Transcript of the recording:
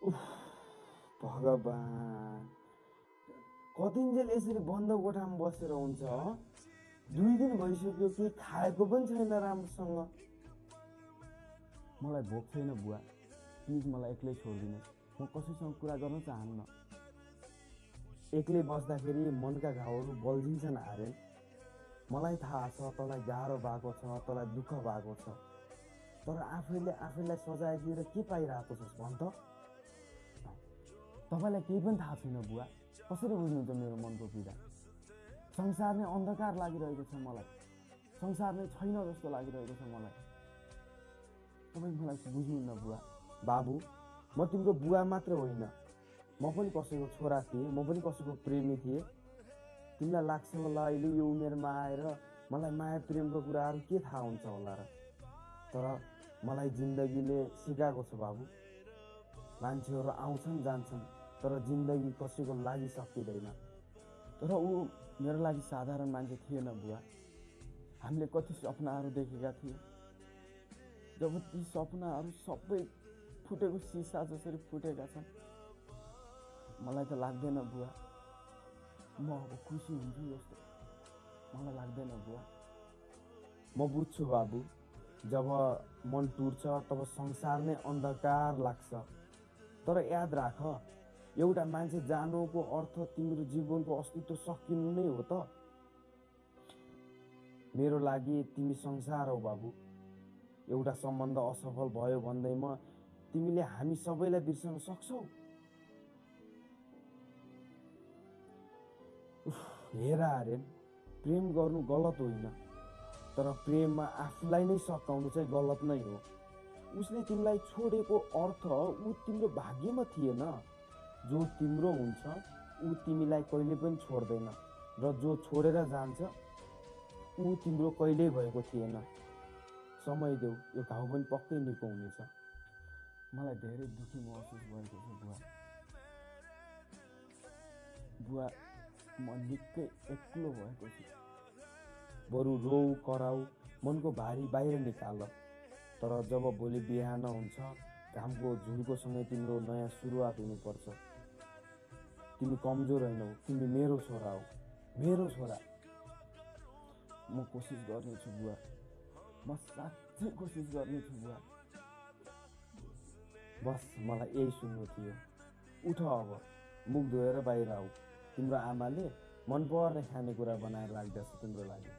उफ, भगवान् कतिन्जेल यसरी बन्द कोठामा बसेर हुन्छ हो? 2 दिन भइसक्यो कि खाएको पनि छैन राम्रोसँग। मलाई भोक छैन बुवा, प्लिज मलाई एक्लै छोडिदिनुहोस्, म कसैसँग कुरा गर्न चाहन्न। एक्लै बस्दाखेरि मनका घाउहरू बल्झिन्छन् आर्यन। मलाई थाहा छ तँलाई गाह्रो भएको छ, तँलाई दुःख भएको छ, तर आफैले आफैलाई सजाय दिएर के पाइरहेको छस् भन् त? तपाईँलाई केही पनि थाहा छैन बुवा, कसरी बुझ्नुहुन्छ मेरो मनको पीडा? संसार नै अन्धकार लागिरहेको छ मलाई, संसार नै छैन जस्तो लागिरहेको छ मलाई। तपाईँ मलाई बुझ्नुहुन्न बुवा। बाबु, म तिम्रो बुवा मात्र होइन, म पनि कसैको छोरा थिएँ, म पनि कसैको प्रेमी थिएँ। तिमीलाई लाग्छ होला अहिले यो उमेरमा आएर मलाई माया प्रेमको कुराहरू के थाहा हुन्छ होला र, तर मलाई जिन्दगीले सिकाएको छ बाबु। मान्छेहरू आउँछन् जान्छन्, तर जिन्दगी कसैको लागि सकिँदैन। तर ऊ मेरो लागि साधारण मान्छे थिएन बुवा। हामीले कति सपनाहरू देखेका थियौँ, जब ती सपनाहरू सबै फुटेको सिसा जसरी फुटेका छन्, मलाई त लाग्दैन बुवा म अब खुसी हुन्छु जस्तो, मलाई लाग्दैन बुवा। म बुझ्छु बाबु, जब मन टुट्छ तब संसार नै अन्धकार लाग्छ, तर याद राख एउटा मान्छे जानुको अर्थ तिम्रो जीवनको अस्तित्व सकिनु नै हो त। मेरो लागि तिमी संसार हो बाबु। एउटा सम्बन्ध असफल भयो भन्दैमा तिमीले हामी सबैलाई बिर्सन सक्छौ? हेर आर्यन, प्रेम गर्नु गलत होइन, तर प्रेममा आफूलाई नै सकाउनु चाहिँ गलत नै हो। उसले तिमीलाई छोडेको अर्थ ऊ तिम्रो भाग्यमा थिएन। जो तिम्रो हुन्छ ऊ तिमीलाई कहिले पनि छोड्दैन, र जो छोडेर जान्छ ऊ तिम्रो कहिल्यै भएको थिएन। समय देऊ, यो घाउ पनि पक्कै निको हुनेछ। मलाई धेरै दुःखी महसुस भएको छ बुवा। बुवा, म निकै एक्लो भएको छु। बरु रोउ कराउ, मनको भारी बाहिर निकाल, तर जब भोलि बिहान हुन्छ घामको झुल्कोसँगै तिम्रो नयाँ सुरुवात हुनुपर्छ। तिमी कमजोर होइनौ, तिमी मेरो छोरा हो, मेरो छोरा। म कोसिस गर्नेछु बुवा, म साँच्चै कोसिस गर्नेछु बुवा। बस मलाई यही सुन्नु थियो। उठ अब, मुख धोएर बाहिर आऊ। तिम्रो आमाले मनपर्ने खानेकुरा बनाएर राख्दैछ तिम्रो लागि।